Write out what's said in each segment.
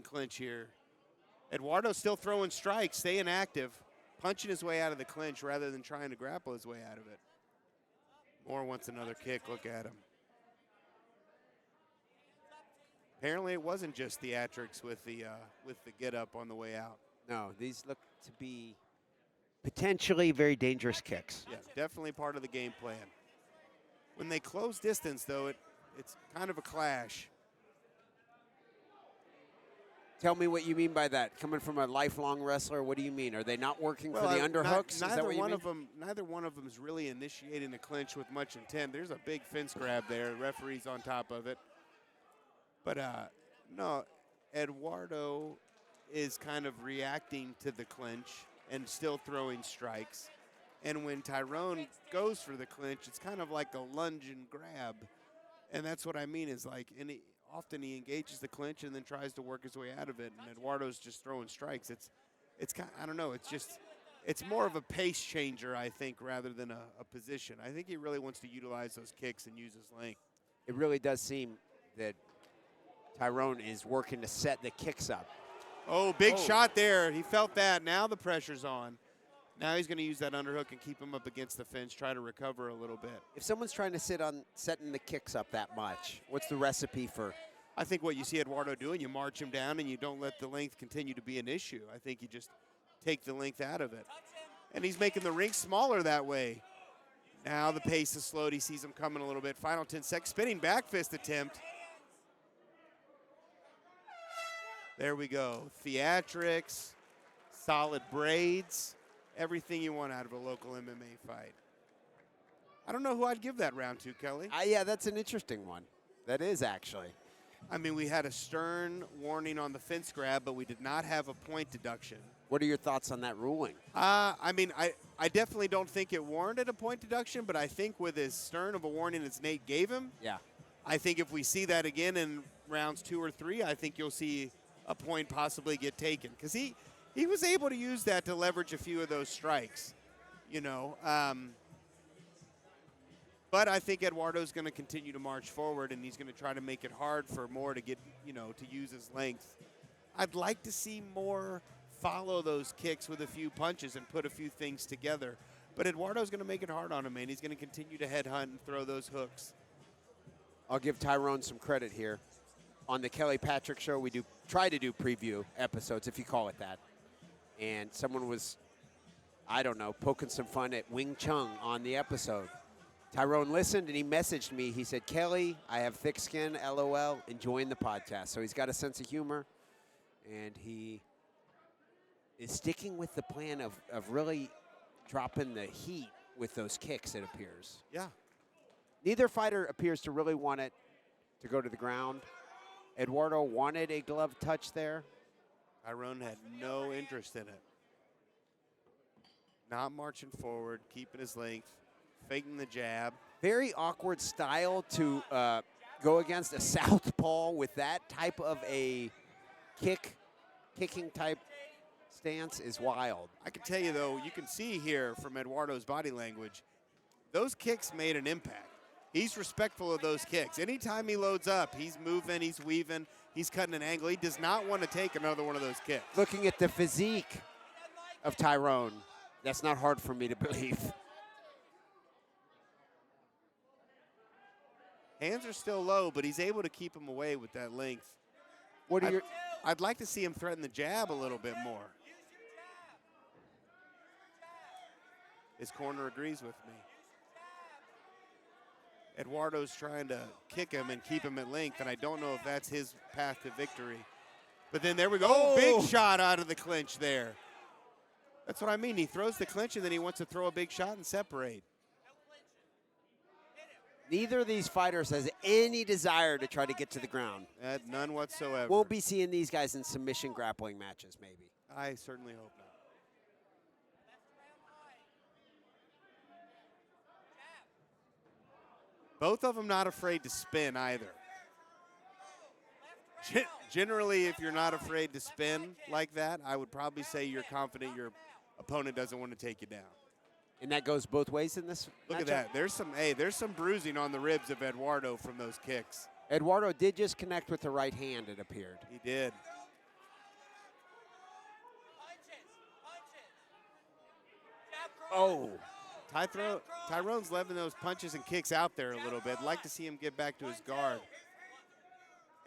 interesting clinch here. Eduardo's still throwing strikes, staying active, punching his way out of the clinch rather than trying to grapple his way out of it. Moore wants another kick. Look at him. Apparently it wasn't just theatrics with the get up on the way out. No, these look to be potentially very dangerous kicks. Yeah, definitely part of the game plan. When they close distance, though, it's kind of a clash. Tell me what you mean by that. Coming from a lifelong wrestler, what do you mean? Are they not working for the underhooks? Is that what you mean? Neither one of them is really initiating the clinch with much intent. There's a big fence grab there. The referee's on top of it. But, no, Eduardo is kind of reacting to the clinch and still throwing strikes. And when Tyrone goes for the clinch, it's kind of like a lunge and grab. And that's what I mean is like, often he engages the clinch and then tries to work his way out of it. And Eduardo's just throwing strikes. It's kind of, I don't know, it's more of a pace changer, I think, rather than a position. I think he really wants to utilize those kicks and use his length. It really does seem that Tyrone is working to set the kicks up. Oh, big shot there. He felt that. Now the pressure's on. Now he's going to use that underhook and keep him up against the fence, try to recover a little bit. If someone's trying to sit on setting the kicks up that much, what's the recipe for? I think what you see Eduardo doing, you march him down and you don't let the length continue to be an issue. I think you just take the length out of it. And he's making the ring smaller that way. Now the pace is slowed. He sees him coming a little bit. Final 10 seconds. Spinning back fist attempt. There we go. Theatrics, solid braids, everything you want out of a local MMA fight. I don't know who I'd give that round to, Kelly. Yeah, that's an interesting one. That is, actually. I mean, we had a stern warning on the fence grab, but we did not have a point deduction. What are your thoughts on that ruling? I mean, I definitely don't think it warranted a point deduction, but I think with as stern of a warning as Nate gave him, yeah, I think if we see that again in rounds 2 or 3, I think you'll see a point possibly get taken. Because he was able to use that to leverage a few of those strikes, you know. But I think Eduardo's going to continue to march forward, and he's going to try to make it hard for Moore to get, you know, to use his length. I'd like to see Moore follow those kicks with a few punches and put a few things together. But Eduardo's going to make it hard on him, man. He's going to continue to headhunt and throw those hooks. I'll give Tyrone some credit here. On the Kelly Patrick Show, we try to do preview episodes, if you call it that. And someone was, I don't know, poking some fun at Wing Chun on the episode. Tyrone listened, and he messaged me. He said, Kelly, I have thick skin, LOL, enjoying the podcast. So he's got a sense of humor, and he is sticking with the plan of really dropping the heat with those kicks, it appears. Yeah. Neither fighter appears to really want it to go to the ground. Eduardo wanted a glove touch there. Tyrone had no interest in it. Not marching forward, keeping his length. Faking the jab. Very awkward style to go against a southpaw with that type of a kicking type stance is wild. I can tell you, though, you can see here from Eduardo's body language, those kicks made an impact. He's respectful of those kicks. Anytime he loads up, he's moving, he's weaving, he's cutting an angle. He does not want to take another one of those kicks. Looking at the physique of Tyrone, that's not hard for me to believe. Hands are still low, but he's able to keep him away with that length. I'd like to see him threaten the jab a little bit more. His corner agrees with me. Eduardo's trying to kick him and keep him at length, and I don't know if that's his path to victory. But then there we go. Oh, big shot out of the clinch there. That's what I mean. He throws the clinch, and then he wants to throw a big shot and separate. Neither of these fighters has any desire to try to get to the ground. None whatsoever. Won't be seeing these guys in submission grappling matches, maybe. I certainly hope not. Both of them not afraid to spin either. Generally, if you're not afraid to spin like that, I would probably say you're confident your opponent doesn't want to take you down. And that goes both ways in this Look matchup? at that. There's some bruising on the ribs of Eduardo from those kicks. Eduardo did just connect with the right hand, it appeared. He did. Oh. Tyrone's leaving those punches and kicks out there a little bit. I'd like to see him get back to his guard.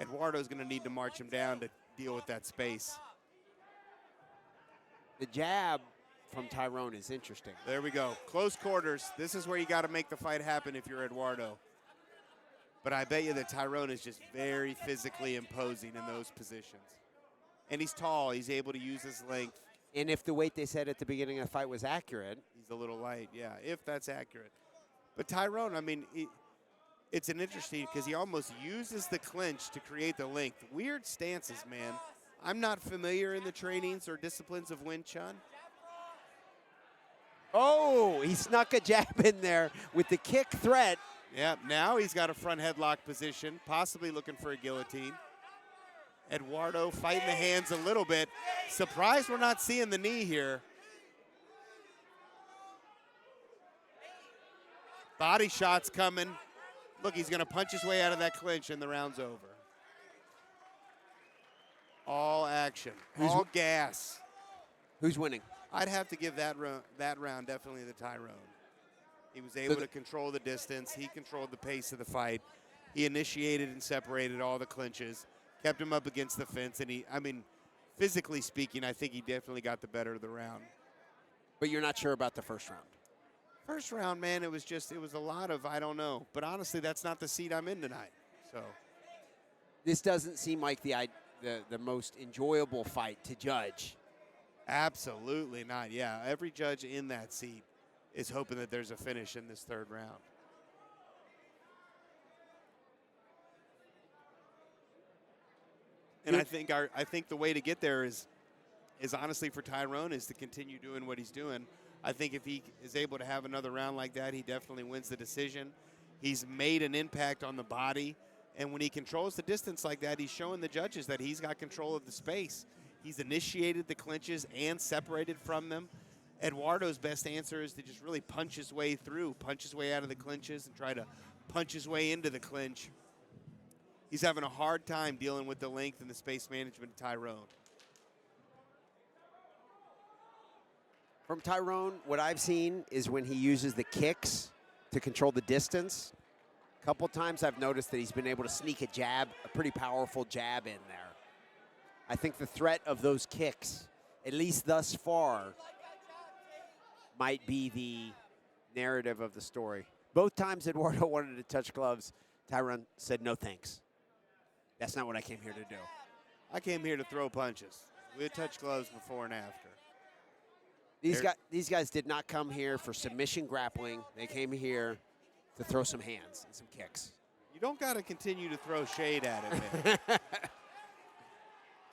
Eduardo's going to need to march him down to deal with that space. The jab from Tyrone is interesting. There we go. Close quarters. This is where you got to make the fight happen if you're Eduardo. But I bet you that Tyrone is just very physically imposing in those positions. And he's tall. He's able to use his length. And if the weight they said at the beginning of the fight was accurate. He's a little light, yeah, if that's accurate. But Tyrone, I mean, it's an interesting because he almost uses the clinch to create the length. Weird stances, man. I'm not familiar in the trainings or disciplines of Wing Chun. Oh, he snuck a jab in there with the kick threat. Yeah, now he's got a front headlock position, possibly looking for a guillotine. Eduardo fighting the hands a little bit. Surprised we're not seeing the knee here. Body shots coming. Look, he's going to punch his way out of that clinch and the round's over. All action, all gas. Who's winning? I'd have to give that round definitely to Tyrone. He was able to control the distance. He controlled the pace of the fight. He initiated and separated all the clinches, kept him up against the fence, and I mean, physically speaking, I think he definitely got the better of the round. But you're not sure about the first round? First round, man, it was a lot of I don't know. But honestly, that's not the seat I'm in tonight. So this doesn't seem like the most enjoyable fight to judge. Absolutely not. Yeah, every judge in that seat is hoping that there's a finish in this third round. And I think the way to get there is honestly for Tyrone is to continue doing what he's doing. I think if he is able to have another round like that, he definitely wins the decision. He's made an impact on the body, and when he controls the distance like that, he's showing the judges that he's got control of the space. He's initiated the clinches and separated from them. Eduardo's best answer is to just really punch his way through, punch his way out of the clinches, and try to punch his way into the clinch. He's having a hard time dealing with the length and the space management of Tyrone. From Tyrone, what I've seen is when he uses the kicks to control the distance. A couple times I've noticed that he's been able to sneak a jab, a pretty powerful jab in there. I think the threat of those kicks, at least thus far, might be the narrative of the story. Both times Eduardo wanted to touch gloves, Tyrone said, no thanks. That's not what I came here to do. I came here to throw punches. We had touched gloves before and after. These guys did not come here for submission grappling. They came here to throw some hands and some kicks. You don't got to continue to throw shade at it, man.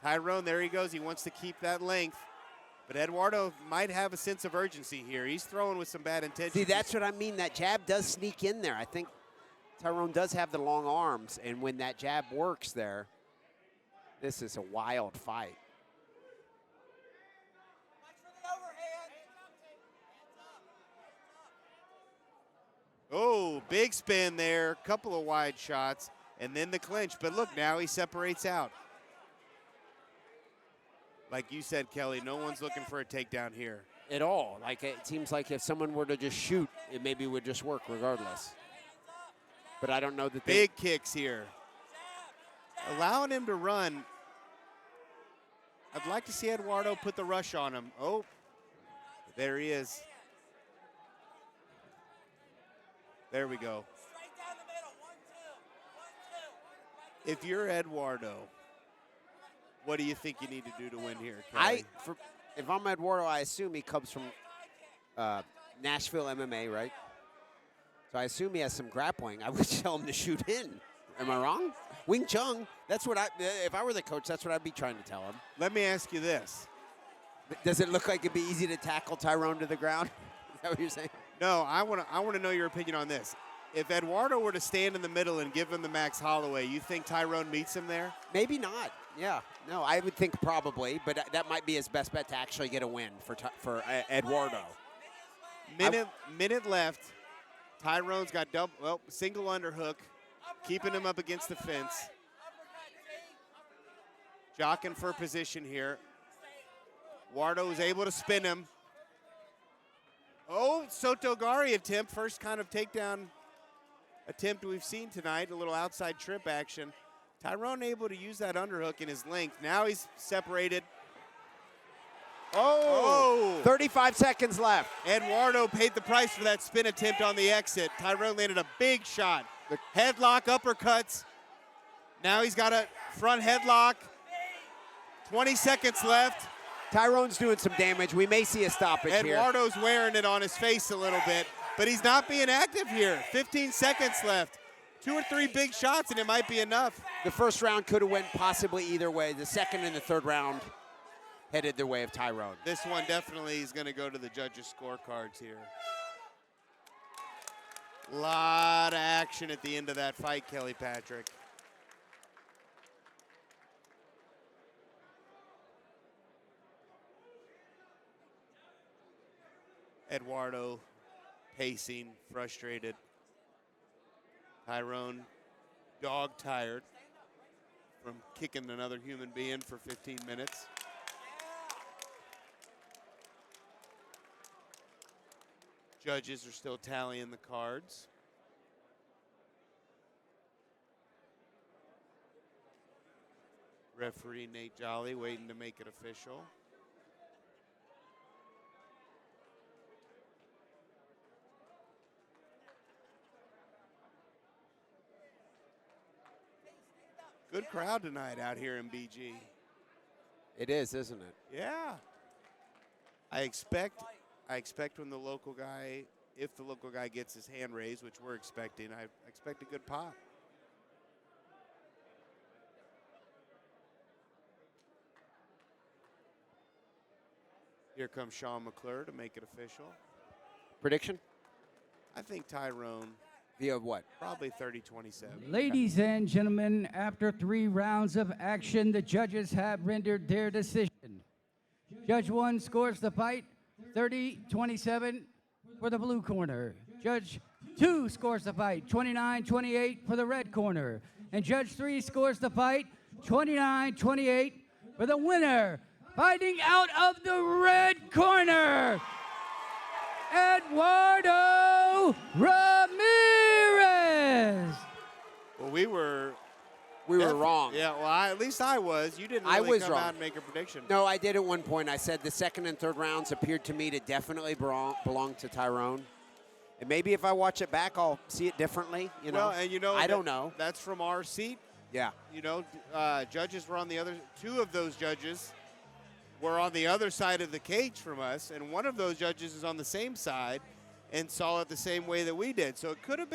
Tyrone, there he goes. He wants to keep that length. But Eduardo might have a sense of urgency here. He's throwing with some bad intentions. See, that's what I mean. That jab does sneak in there. I think Tyrone does have the long arms, and when that jab works there, this is a wild fight. Oh, big spin there. Couple of wide shots, and then the clinch. But look, now he separates out. Like you said, Kelly, no one's looking for a takedown here. At all. Like, it seems like if someone were to just shoot, it maybe would just work regardless. But I don't know that big kicks here. Allowing him to run. I'd like to see Eduardo put the rush on him. Oh, there he is. There we go. If you're Eduardo, what do you think you need to do to win here, Kelly? If I'm Eduardo, I assume he comes from Nashville MMA, right? So I assume he has some grappling. I would tell him to shoot in. Am I wrong? Wing Chun, that's what if I were the coach, that's what I'd be trying to tell him. Let me ask you this. Does it look like it'd be easy to tackle Tyrone to the ground? Is that what you're saying? No, I want to know your opinion on this. If Eduardo were to stand in the middle and give him the Max Holloway, you think Tyrone meets him there? Maybe not. Yeah. No, I would think probably, but that might be his best bet to actually get a win for Eduardo. Minute left. Tyrone's got single underhook, keeping him up against the fence. Jockeying for position here. Eduardo was able to spin him. Oh, Sotogari attempt. First kind of takedown attempt we've seen tonight. A little outside trip action. Tyrone able to use that underhook in his length. Now he's separated. Oh! 35 seconds left. Eduardo paid the price for that spin attempt on the exit. Tyrone landed a big shot. Headlock, uppercuts. Now he's got a front headlock. 20 seconds left. Tyrone's doing some damage. We may see a stoppage here. Eduardo's wearing it on his face a little bit, but he's not being active here. 15 seconds left. 2 or 3 big shots, and it might be enough. The first round could have went possibly either way. The second and the third round headed the way of Tyrone. This one definitely is going to go to the judges' scorecards here. A lot of action at the end of that fight, Kelly Patrick. Eduardo pacing, frustrated. Tyrone dog-tired from kicking another human being for 15 minutes. Judges are still tallying the cards. Referee Nate Jolly waiting to make it official. Good crowd tonight out here in BG. It is, isn't it? Yeah. I expect when the local guy, if the local guy gets his hand raised, which we're expecting, I expect a good pop. Here comes Sean McClure to make it official. Prediction? I think Tyrone, Via what? probably 30-27. Ladies and gentlemen, after 3 rounds of action, the judges have rendered their decision. Judge 1 scores the fight 30-27 for the blue corner. Judge 2 scores the fight 29-28 for the red corner. And Judge 3 scores the fight 29-28 for the winner. Fighting out of the red corner, Eduardo Ramirez. Well, we were wrong. Yeah, well, at least I was. You didn't really I was come wrong. out and make a prediction. No, I did at one point. I said the second and third rounds appeared to me to definitely belong to Tyrone. And maybe if I watch it back, I'll see it differently. You know, Well, and you know, I don't know. That's from our seat. Yeah. You know, judges were on the other. 2 of those judges were on the other side of the cage from us, and one of those judges is on the same side and saw it the same way that we did. So it could have been